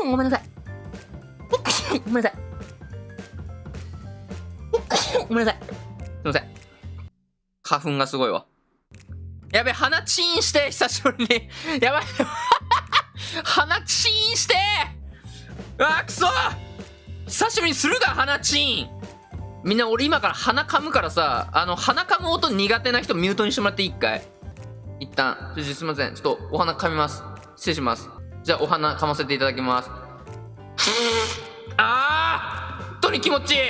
ごめんなさい。ごめんなさい。ごめんなさい。すいません。花粉がすごいわ。やべ、鼻チーンして、久しぶりに。やばい。鼻チーンして。うわ、くそ。久しぶりにするが、鼻チーン。みんな、俺今から鼻噛むからさ、鼻噛む音苦手な人ミュートにしてもらっていい？一回。一旦。すいません。ちょっとお鼻噛みます。失礼します。じゃあ、お鼻噛ませていただきます。本当に気持ちいい。